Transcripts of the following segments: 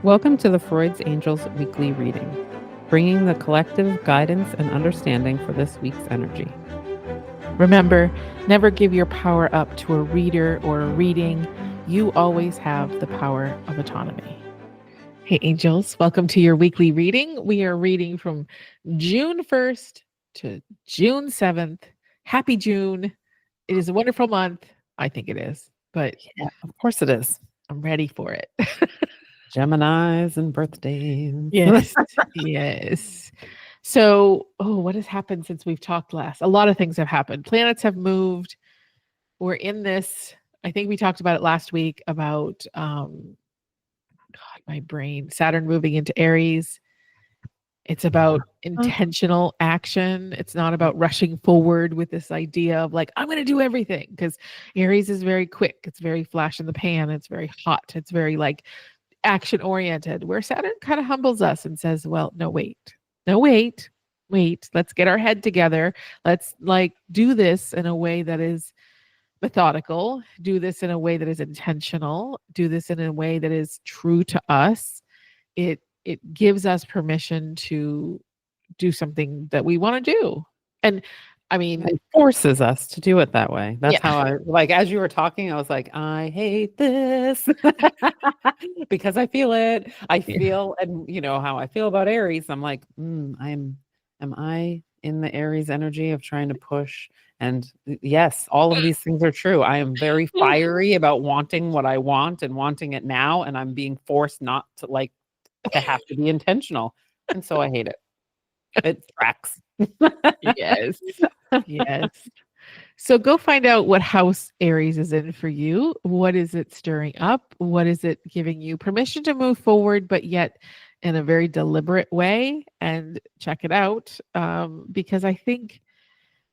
Welcome to the Freud's Angels weekly reading, bringing the collective guidance and understanding for this week's energy. Remember, never give your power up to a reader or a reading. You always have the power of autonomy. Hey, angels, welcome to your weekly reading. We are reading from June 1st to June 7th. Happy June. It is a wonderful month. I think it is, but Yeah, of course it is. I'm ready for it. Geminis and birthdays. Yes. Yes. So, what has happened since we've talked last? A lot of things have happened. Planets have moved. We're in this. I think we talked about it last week about God, my brain. Saturn moving into Aries. It's about intentional action. It's not about rushing forward with this idea of like, I'm going to do everything, because Aries is very quick. It's very flash in the pan. It's very hot. It's very like action oriented, where Saturn kind of humbles us and says, well, no, wait, let's get our head together. Let's like do this in a way that is methodical, do this in a way that is intentional, do this in a way that is true to us. It gives us permission to do something that we want to do. And I mean, It forces us to do it that way. That's yeah. how I, like, as you were talking, I was like, I hate this because I feel it. I feel, and you know how I feel about Aries. I'm like, am I in the Aries energy of trying to push? And yes, all of these things are true. I am very fiery about wanting what I want and wanting it now. And I'm being forced not to like to have to be intentional. And so I hate it. It tracks. Yes. Yes. So go find out what house Aries is in for you. What is it stirring up? What is it giving you permission to move forward, but yet in a very deliberate way? And check it out, because I think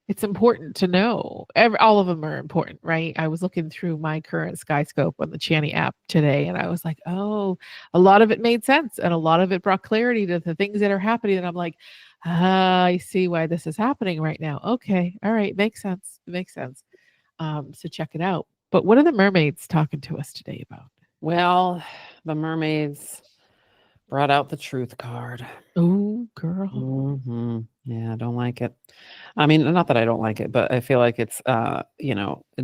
it's important to know. All of them are important, right? I was looking through my current sky scope on the Chani app today, and I was like, oh, a lot of it made sense, and a lot of it brought clarity to the things that are happening. And I'm like, I see why this is happening right now. Okay, all right, makes sense. It makes sense. So check it out. But what are the mermaids talking to us today about? Well, the mermaids brought out the truth card. Oh, girl. Yeah, I don't like it. I mean, not that I don't like it, but I feel like it's a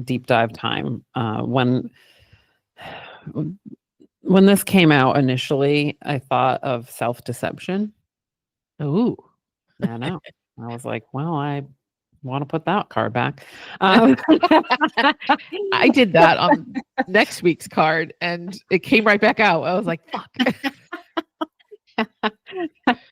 deep dive time. When this came out initially, I thought of self-deception. Oh, I know. I was like, well, I want to put that card back. I did that on next week's card, and it came right back out. I was like, fuck.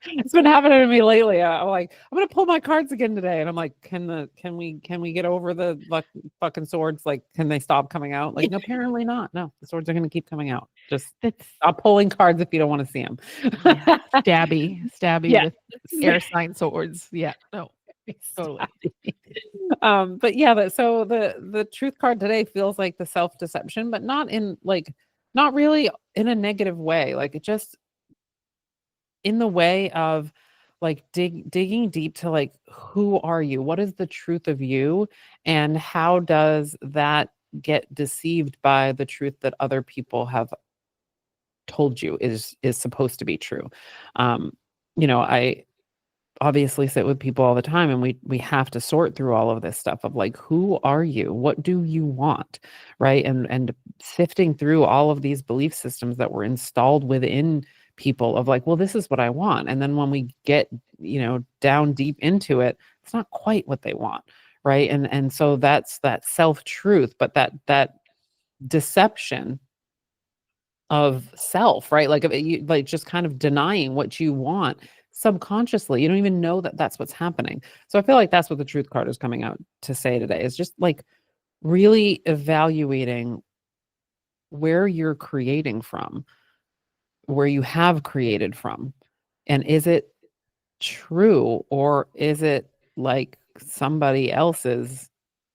It's been happening to me lately. I'm like, I'm gonna pull my cards again today, and I'm like, can we get over the fucking swords? Like, can they stop coming out? Like, no, apparently not. No, the swords are gonna keep coming out. Just stop pulling cards if you don't want to see them. Yeah. Stabby Yeah. with air sign swords. Yeah, no, totally. But yeah, so the truth card today feels like the self-deception, but not really in a negative way. Like, it just in the way of like digging deep to like, who are you? What is the truth of you? And how does that get deceived by the truth that other people have told you is supposed to be true? I obviously sit with people all the time, and we have to sort through all of this stuff of like, who are you? What do you want? Right? And sifting through all of these belief systems that were installed within people of like, well, this is what I want. And then when we get, down deep into it, it's not quite what they want. Right. And so that's that self-truth, but that deception of self, right? Like, if you like just kind of denying what you want subconsciously. You don't even know that that's what's happening. So I feel like that's what the truth card is coming out to say today, is just like really evaluating where you're creating from, where you have created from. And is it true, or is it like somebody else's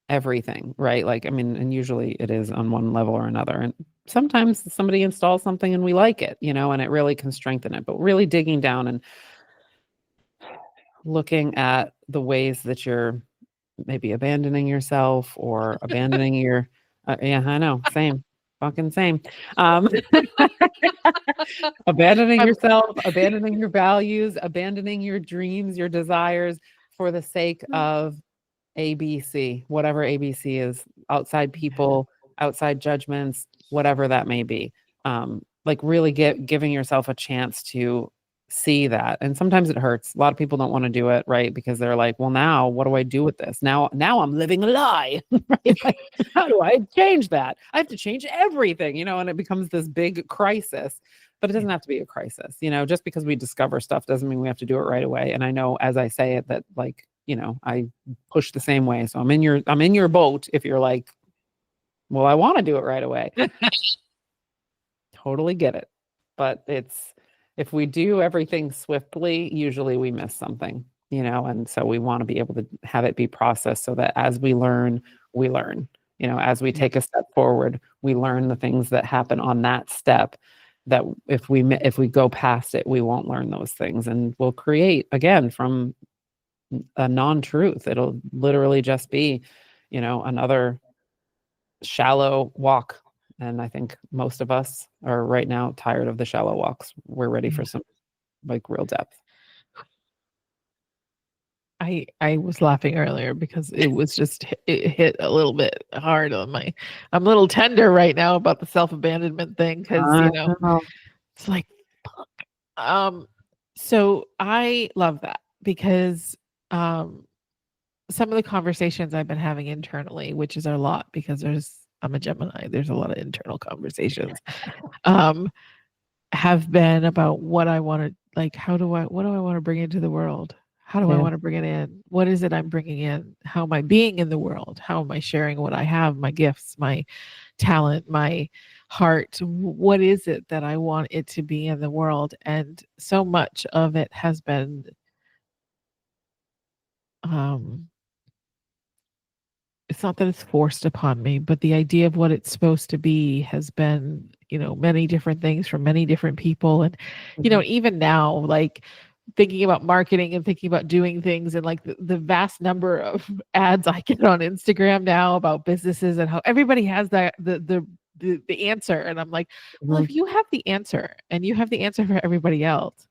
everything, right? Like, I mean, and usually it is on one level or another. And sometimes somebody installs something and we like it, and it really can strengthen it. But really digging down and looking at the ways that you're maybe abandoning yourself or abandoning your, yeah, I know, same. fucking same. Um, abandoning I'm- yourself, abandoning your values, abandoning your dreams, your desires for the sake of ABC, whatever ABC is, outside people, outside judgments, whatever that may be. Like really giving yourself a chance to see that. And sometimes it hurts. A lot of people don't want to do it, right? Because they're like, well, now what do I do with this? Now I'm living a lie. Right? Like, how do I change that? I have to change everything, and it becomes this big crisis. But it doesn't have to be a crisis, just because we discover stuff doesn't mean we have to do it right away. And I know as I say it that like, I push the same way. So I'm in your boat if you're like, well, I want to do it right away. Totally get it. But if we do everything swiftly, usually we miss something, and so we want to be able to have it be processed so that as we learn, as we take a step forward, we learn the things that happen on that step that if we go past it, we won't learn those things, and we'll create again from a non-truth. It'll literally just be, another shallow walk. And I think most of us are right now tired of the shallow walks. We're ready for some like real depth. I was laughing earlier because it was just it hit a little bit hard on I'm a little tender right now about the self-abandonment thing because it's like fuck. So I love that because some of the conversations I've been having internally, which is a lot because I'm a Gemini, there's a lot of internal conversations, have been about what I want to like, what do I want to bring into the world? How do I want to bring it in? What is it I'm bringing in? How am I being in the world? How am I sharing what I have, my gifts, my talent, my heart? What is it that I want it to be in the world? And so much of it has been it's not that it's forced upon me, but the idea of what it's supposed to be has been, many different things from many different people. And, even now, like thinking about marketing and thinking about doing things and like the vast number of ads I get on Instagram now about businesses and how everybody has that, the answer. And I'm like, well, if you have the answer and you have the answer for everybody else,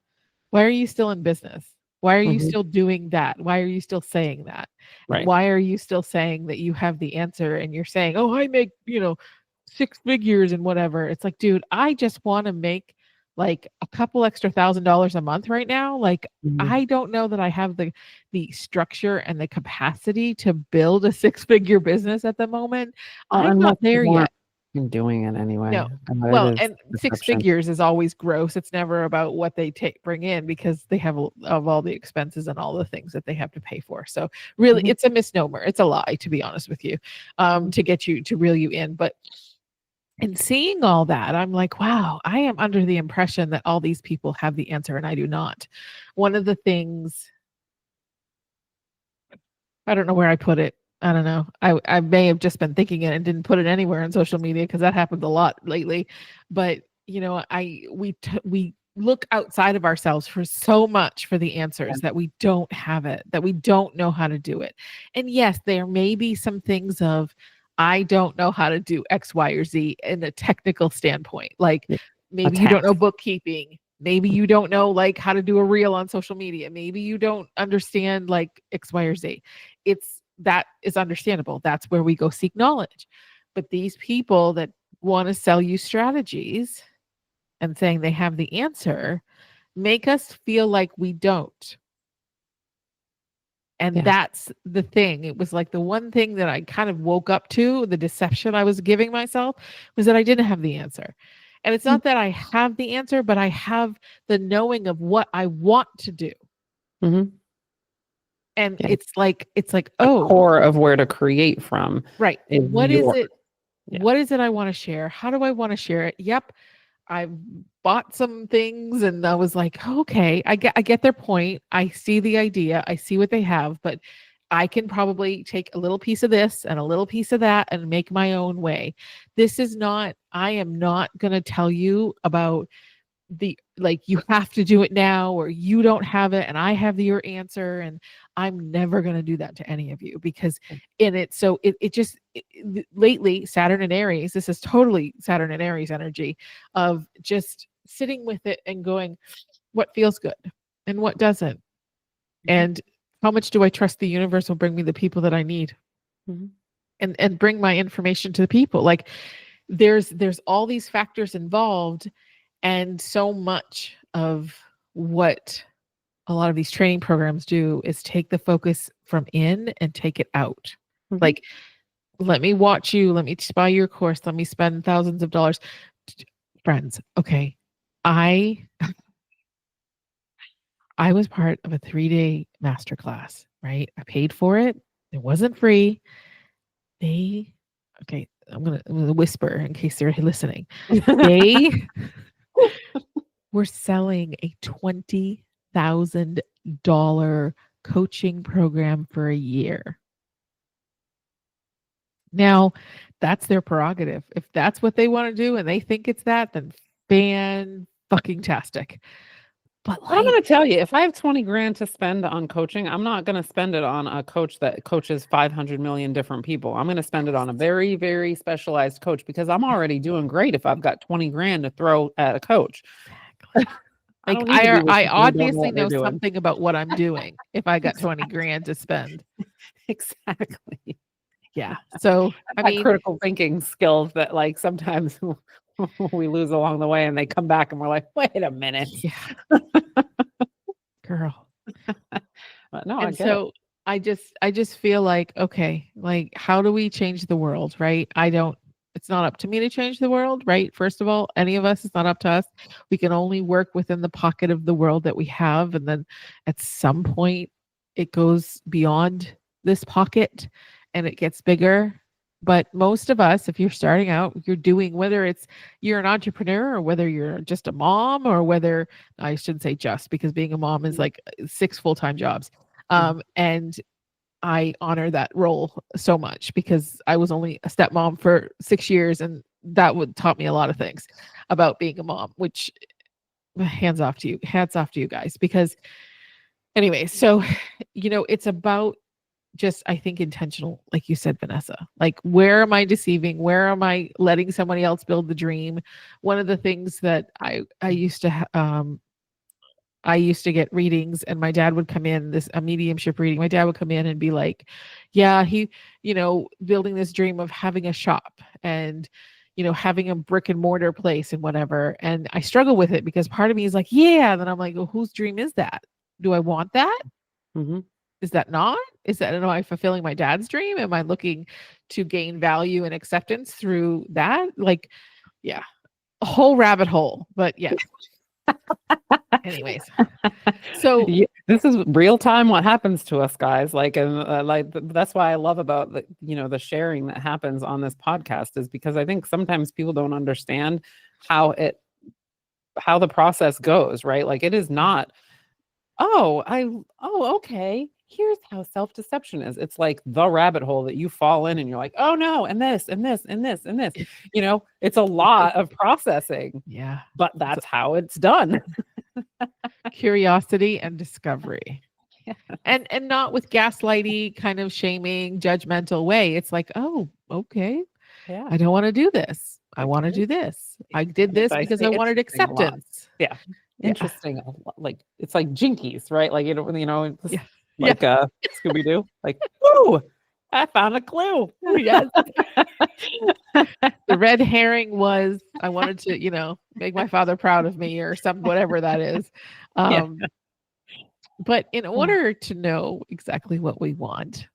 why are you still in business? Why are you still doing that? Why are you still saying that? Right. Why are you still saying that you have the answer and you're saying, oh, I make, 6 figures and whatever. It's like, dude, I just want to make like a couple extra $1,000 a month right now. Like, I don't know that I have the structure and the capacity to build a 6-figure business at the moment. I'm not there yet. Doing it anyway. No. Well, and 6 figures is always gross. It's never about what they bring in because they have of all the expenses and all the things that they have to pay for. So really, it's a misnomer. It's a lie, to be honest with you, to get you to reel you in. But in seeing all that, I'm like, wow, I am under the impression that all these people have the answer and I do not. One of the things, I don't know where I put it. I don't know. I may have just been thinking it and didn't put it anywhere on social media because that happens a lot lately. But we look outside of ourselves for so much for the answers that we don't have it, that we don't know how to do it. And yes, there may be some things of I don't know how to do X, Y, or Z in a technical standpoint. Like maybe you don't know bookkeeping. Maybe you don't know like how to do a reel on social media. Maybe you don't understand like X, Y, or Z. That is understandable. That's where we go seek knowledge. But these people that want to sell you strategies and saying they have the answer make us feel like we don't. And that's the thing. It was like the one thing that I kind of woke up to, the deception I was giving myself, was that I didn't have the answer. And it's not that I have the answer, but I have the knowing of what I want to do. And it's like, oh, the core of where to create from. Right. What is it? What is it I want to share? How do I want to share it? Yep. I bought some things and I was like, okay, I get their point. I see the idea. I see what they have, but I can probably take a little piece of this and a little piece of that and make my own way. I am not going to tell you about like you have to do it now, or you don't have it and I have your answer, and I'm never going to do that to any of you, because in it, so it just lately Saturn and Aries, this is totally Saturn and Aries energy of just sitting with it and going, what feels good and what doesn't, and how much do I trust the universe will bring me the people that I need, and bring my information to the people. Like there's all these factors involved. And so much of what a lot of these training programs do is take the focus from in and take it out. Like, let me watch you, let me buy your course, let me spend thousands of dollars. Friends, okay. I was part of a 3-day masterclass, right? I paid for it. It wasn't free. Okay, I'm gonna whisper in case they're listening. They were selling a $20,000 coaching program for a year. Now, that's their prerogative. If that's what they want to do and they think it's that, then fan-fucking-tastic. But I'm going to tell you, if I have 20 grand to spend on coaching, I'm not going to spend it on a coach that coaches 500 million different people. I'm going to spend it on a very, very specialized coach, because I'm already doing great if I've got 20 grand to throw at a coach. Like I obviously know something about what I'm doing if I got 20 grand to spend. Exactly. Yeah. So I mean, critical thinking skills that like sometimes we lose along the way, and they come back and we're like, wait a minute. Yeah. Girl. No, and so I just feel like, okay, like how do we change the world, right? It's not up to me to change the world, right? First of all, any of us, it's not up to us. We can only work within the pocket of the world that we have. And then at some point it goes beyond this pocket and it gets bigger. But most of us, if you're starting out, you're doing, whether you're an entrepreneur or whether you're just a mom, or whether, I shouldn't say just, because being a mom is like 6 full-time jobs. And I honor that role so much, because I was only a stepmom for 6 years, and that taught me a lot of things about being a mom, which hats off to you guys, because anyway, so, it's about just, I think, intentional, like you said, Vanessa, like, where am I deceiving? Where am I letting somebody else build the dream? One of the things that I used to get readings, and my dad would come in, a mediumship reading. My dad would come in and be like, yeah, he, building this dream of having a shop and, having a brick and mortar place and whatever. And I struggle with it, because part of me is like, yeah. And then I'm like, well, whose dream is that? Do I want that? Is that not? Am I fulfilling my dad's dream? Am I looking to gain value and acceptance through that? Like, yeah, a whole rabbit hole, but yeah. Anyways, so this is real time what happens to us, guys. Like, and that's why I love about the sharing that happens on this podcast, is because I think sometimes people don't understand how the process goes, right? Like, it is not, okay, here's how self-deception is. It's like the rabbit hole that you fall in, and you're like, oh no, and this and this and this and this. It's a lot of processing. Yeah, but that's how it's done. Curiosity and discovery. Yeah. And not with gaslighty kind of shaming, judgmental way. It's like, oh, okay. Yeah. I don't want to do this. I want to do this. I did this because I wanted acceptance. Yeah. Interesting. Like, it's like jinkies, right? Like, yeah. Like Scooby-Doo. Like, woo, I found a clue. Yes. The red herring was, I wanted to, make my father proud of me, or some, whatever that is. But in order to know exactly what we want,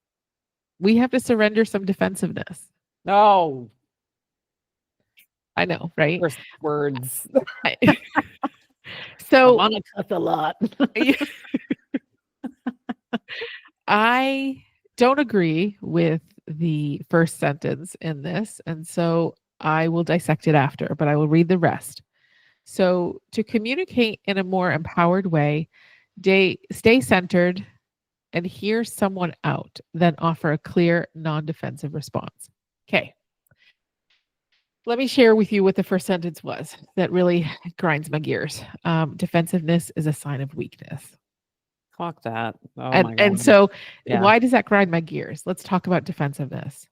we have to surrender some defensiveness. No. I know, right? First words. So I'm on a cuss a lot. I don't agree with the first sentence in this, and so I will dissect it after, but I will read the rest. So, to communicate in a more empowered way, stay centered and hear someone out, then offer a clear, non-defensive response. Okay. Let me share with you what the first sentence was that really grinds my gears. Defensiveness is a sign of weakness. Fuck that. Oh And my and God. so Yeah. why does that grind my gears? Let's talk about defensiveness.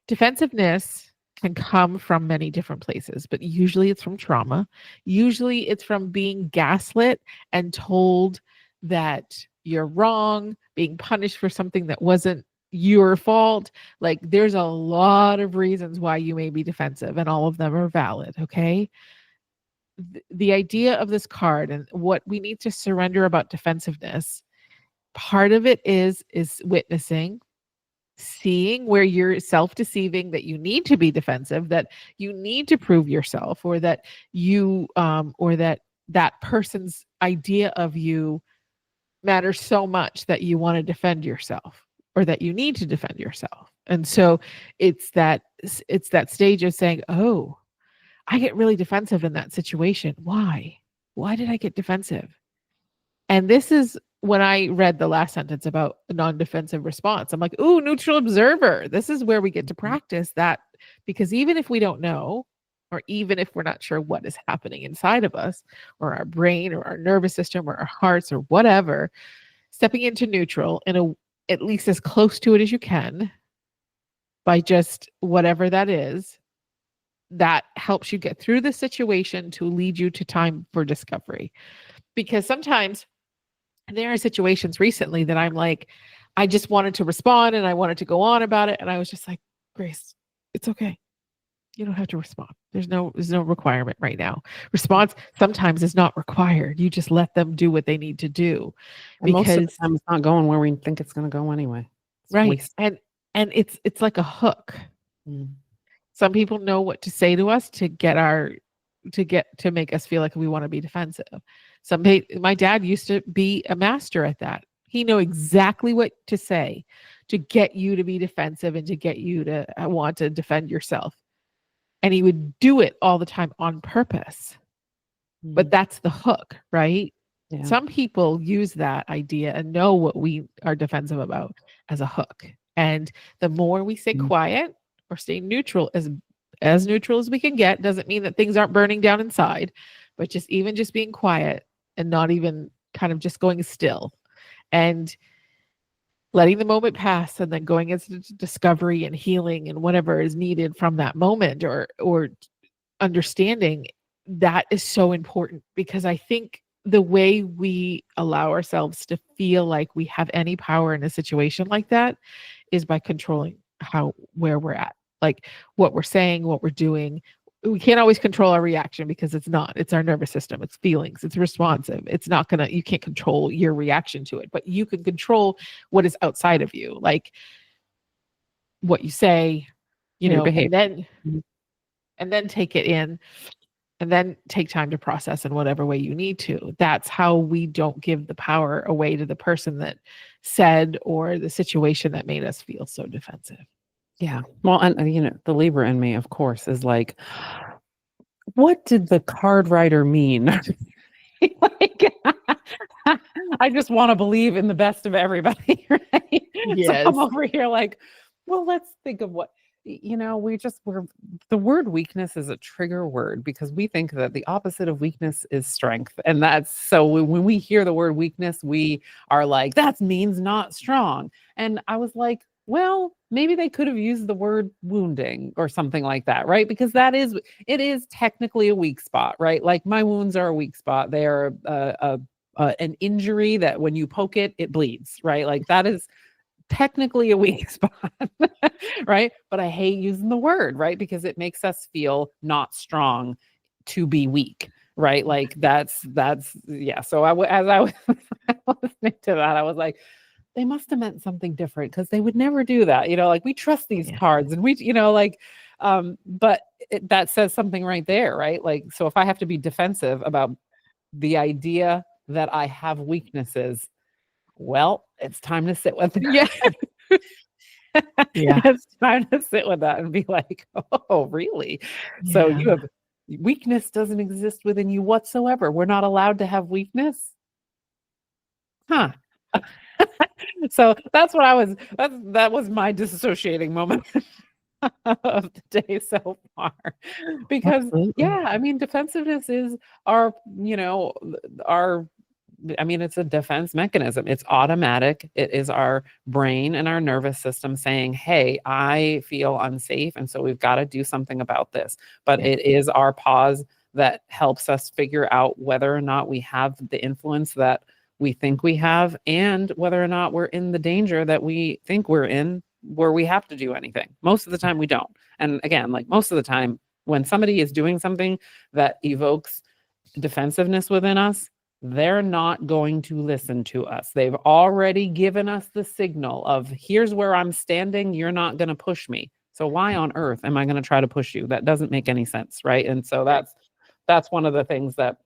Defensiveness can come from many different places, but usually it's from trauma. Usually it's from being gaslit and told that you're wrong, being punished for something that wasn't your fault. Like there's a lot of reasons why you may be defensive, and all of them are valid. Okay. The idea of this card and what we need to surrender about defensiveness, part of it is witnessing, seeing where you're self-deceiving, that you need to be defensive, that you need to prove yourself, or that or that person's idea of you matters so much that you want to defend yourself, or that you need to defend yourself. And so it's that stage of saying, oh, I get really defensive in that situation. Why did I get defensive? And this is when I read the last sentence about a non-defensive response. I'm like, ooh, neutral observer. This is where we get to practice that, because even if we don't know, or even if we're not sure what is happening inside of us, or our brain, or our nervous system, or our hearts, or whatever, stepping into neutral at least as close to it as you can, by just whatever that is, that helps you get through the situation to lead you to time for discovery. Because sometimes there are situations recently that I'm like, I just wanted to respond and I wanted to go on about it. And I was just like, Grace, it's okay. You don't have to respond. There's no requirement right now. Response sometimes is not required. You just let them do what they need to do. And most of the Because time it's not going where we think it's going to go anyway. It's right. waste. And it's like a hook. Mm. Some people know what to say to us to make us feel like we want to be defensive. My dad used to be a master at that. He knew exactly what to say to get you to be defensive and to get you to want to defend yourself. And he would do it all the time on purpose. But that's the hook, right? Yeah. Some people use that idea and know what we are defensive about as a hook. And the more we stay quiet or stay neutral, as neutral as we can get, doesn't mean that things aren't burning down inside, but just being quiet and not even kind of just going still and letting the moment pass, and then going into discovery and healing and whatever is needed from that moment, or understanding. That is so important, because I think the way we allow ourselves to feel like we have any power in a situation like that is by controlling where we're at, like what we're saying, what we're doing. We can't always control our reaction, because it's our nervous system, it's feelings, it's responsive. You can't control your reaction to it, but you can control what is outside of you, like what you say, Your behavior. and then take it in, and then take time to process in whatever way you need to. That's how we don't give the power away to the person that said, or the situation that made us feel so defensive. Yeah. Well, and the Libra in me, of course, is like, what did the card writer mean? Like, I just want to believe in the best of everybody, right? So I'm over here like, well, let's think of what, we're the word weakness is a trigger word, because we think that the opposite of weakness is strength. And that's so when we hear the word weakness, we are like, that means not strong. And I was like, well, maybe they could have used the word wounding or something like that, right? Because it is technically a weak spot, right? Like my wounds are a weak spot. They are an injury that when you poke it, it bleeds, right? Like that is technically a weak spot, right? But I hate using the word, right? Because it makes us feel not strong to be weak, right? Like that's yeah. So as I was listening to that, I was like, they must have meant something different, because they would never do that. Like we trust these cards, and we, but that says something right there, right? Like, so if I have to be defensive about the idea that I have weaknesses, well, it's time to sit with it. Yeah. Yeah. It's time to sit with that and be like, oh, really? Yeah. So you have weakness doesn't exist within you whatsoever. We're not allowed to have weakness. Huh. So that's what that was my disassociating moment. of the day so far. Because Absolutely. yeah, I mean, defensiveness is our, our I mean, it's a defense mechanism. It's automatic. It is our brain and our nervous system saying, hey, I feel unsafe. And so we've got to do something about this. But Yeah. it is our pause that helps us figure out whether or not we have the influence that we think we have, and whether or not we're in the danger that we think we're in, where we have to do anything. Most of the time, we don't. And again, like most of the time, when somebody is doing something that evokes defensiveness within us, they're not going to listen to us. They've already given us the signal of, here's where I'm standing. You're not going to push me. So why on earth am I going to try to push you? That doesn't make any sense, right? And so that's one of the things that,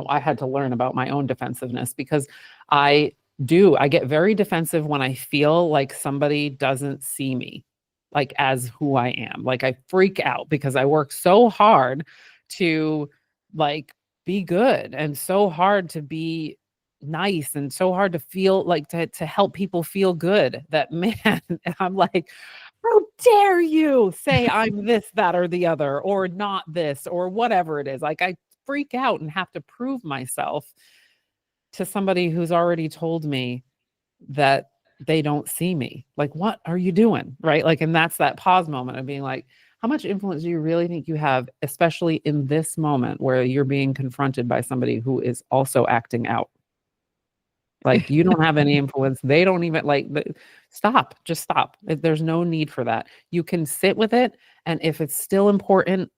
I had to learn about my own defensiveness, because I get very defensive when I feel like somebody doesn't see me like as who I am. Like I freak out because I work so hard to like be good, and so hard to be nice, and so hard to feel like to help people feel good, that man, I'm like, how dare you say I'm this, that, or the other, or not this, or whatever it is. Like I freak out and have to prove myself to somebody who's already told me that they don't see me. Like, what are you doing? Right. Like, and that's that pause moment of being like, how much influence do you really think you have, especially in this moment where you're being confronted by somebody who is also acting out? Like, you don't have any influence. They don't even stop, just stop. There's no need for that. You can sit with it. And if it's still important,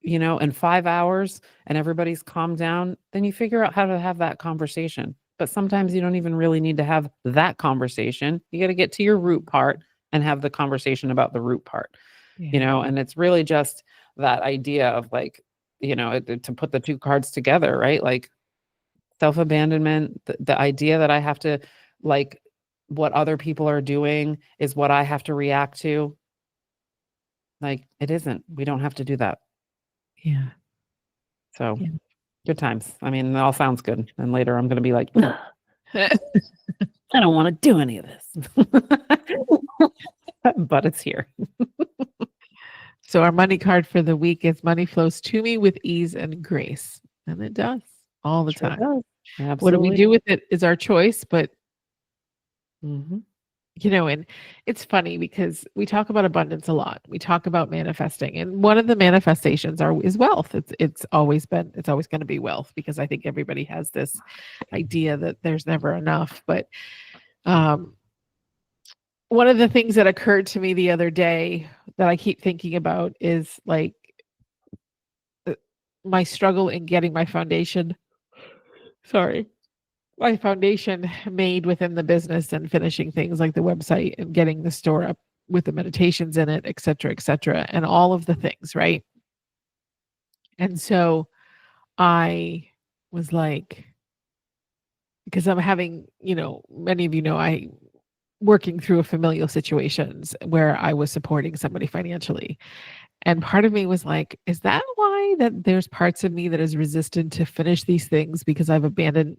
in 5 hours and everybody's calmed down, then you figure out how to have that conversation. But sometimes you don't even really need to have that conversation. You got to get to your root part and have the conversation about the root part, and it's really just that idea of like, to put the two cards together, right? Like self-abandonment, the idea that I have to, like, what other people are doing is what I have to react to. Like, it isn't. We don't have to do that. Yeah. So Yeah. good times. I mean, it all sounds good. And later I'm going to be like, I don't want to do any of this. But it's here. So our money card for the week is money flows to me with ease and grace. And it does all the time. Does. What do we Absolutely. do with it is our choice, but Mhm. and it's funny because we talk about abundance a lot. We talk about manifesting, and one of the manifestations is wealth. It's always going to be wealth, because I think everybody has this idea that there's never enough. But one of the things that occurred to me the other day that I keep thinking about is like my struggle in getting my foundation made within the business, and finishing things like the website and getting the store up with the meditations in it, et cetera, and all of the things, right? And so I was like, because I'm having, many of I working through a familial situations where I was supporting somebody financially. And part of me was like, is that why that there's parts of me that is resistant to finish these things, because I've abandoned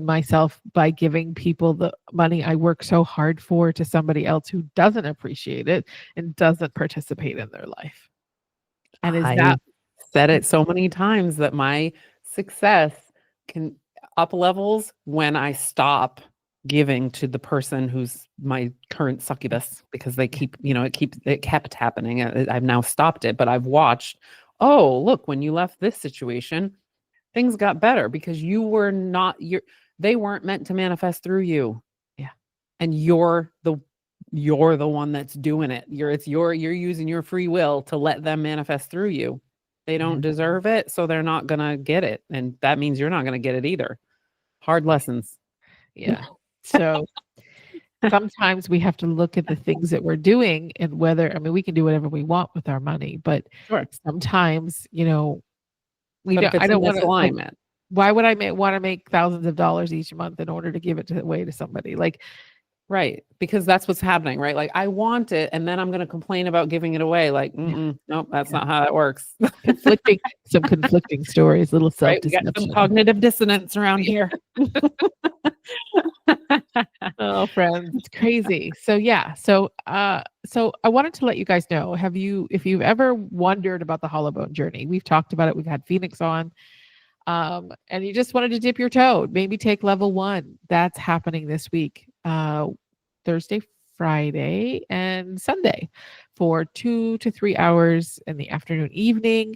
myself by giving people the money I work so hard for to somebody else who doesn't appreciate it and doesn't participate in their life. And is I that said it so many times that my success can up levels when I stop giving to the person who's my current succubus, because they keep, it kept happening. I've now stopped it, but I've watched, oh, look, when you left this situation, things got better because they weren't meant to manifest through you. Yeah. And you're the one that's doing it. You're using your free will to let them manifest through you. They don't deserve it, so they're not going to get it. And that means you're not going to get it either. Hard lessons. Yeah. So sometimes we have to look at the things that we're doing, and we can do whatever we want with our money, but Sure. sometimes, I don't want to. Why would I want to make thousands of dollars each month in order to give it away to somebody? Like, Right. Because that's what's happening, right? Like I want it and then I'm going to complain about giving it away. Like, nope, that's Yeah. not how that works. Some conflicting stories, little Right. We got some self-deception. cognitive dissonance around here. Oh, friends, it's crazy. So yeah, so I wanted to let you guys know, if you've ever wondered about the Hollowbone journey, we've talked about it. We've had Phoenix on, and you just wanted to dip your toe, maybe take level 1. That's happening this week, Thursday, Friday, and Sunday for 2 to 3 hours in the afternoon, evening.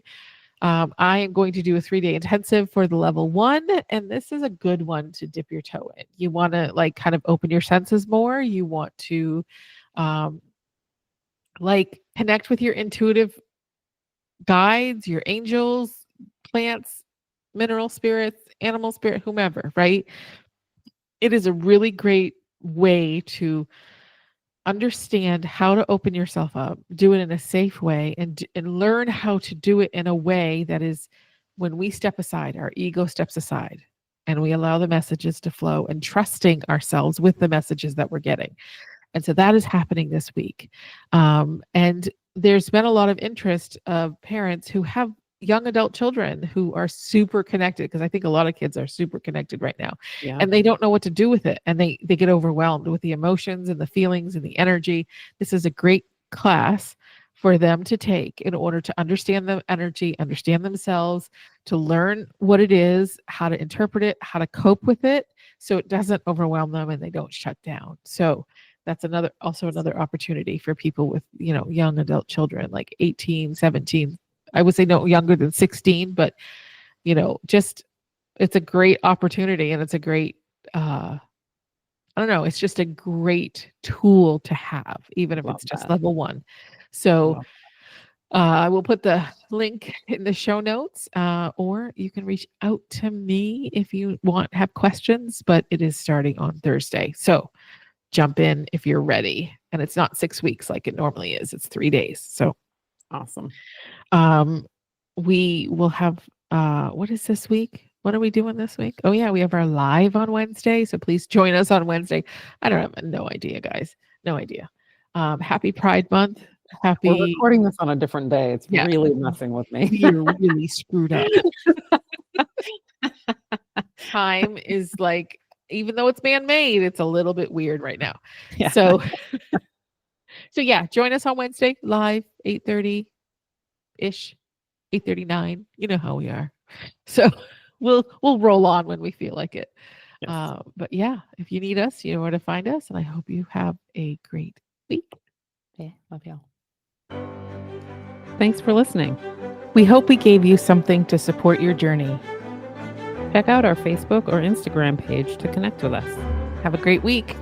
I am going to do a 3-day intensive for the level 1, and this is a good one to dip your toe in. You want to like kind of open your senses more. You want to like connect with your intuitive guides, your angels, plants, mineral spirits, animal spirit, whomever, right? It is a really great way to understand how to open yourself up, do it in a safe way, and learn how to do it in a way that is, when we step aside, our ego steps aside, and we allow the messages to flow, and trusting ourselves with the messages that we're getting. And so that is happening this week. And there's been a lot of interest of parents who have young adult children who are super connected, because I think a lot of kids are super connected right now. Yeah. And they don't know what to do with it. And they get overwhelmed with the emotions and the feelings and the energy. This is a great class for them to take in order to understand the energy, understand themselves, to learn what it is, how to interpret it, how to cope with it, so it doesn't overwhelm them and they don't shut down. So that's also another opportunity for people with, young adult children, like 18, 17. I would say no younger than 16, but just, it's a great opportunity, and it's a great, I don't know, it's just a great tool to have, even if it's just level 1. So I will put the link in the show notes, or you can reach out to me if you have questions, but it is starting on Thursday. So jump in if you're ready. And it's not 6 weeks like it normally is. It's 3 days. So awesome. We will have, what is this week? What are we doing this week? Oh yeah, we have our live on Wednesday. So please join us on Wednesday. I don't have no idea, guys. No idea. Happy Pride Month. We're recording this on a different day. It's really messing with me. You're really screwed up. Time is like, even though it's man-made, it's a little bit weird right now. Yeah. So yeah, join us on Wednesday live, 8:30-ish, 8:39. You know how we are. So we'll roll on when we feel like it. Yes. But yeah, if you need us, you know where to find us. And I hope you have a great week. Yeah, love y'all. Thanks for listening. We hope we gave you something to support your journey. Check out our Facebook or Instagram page to connect with us. Have a great week.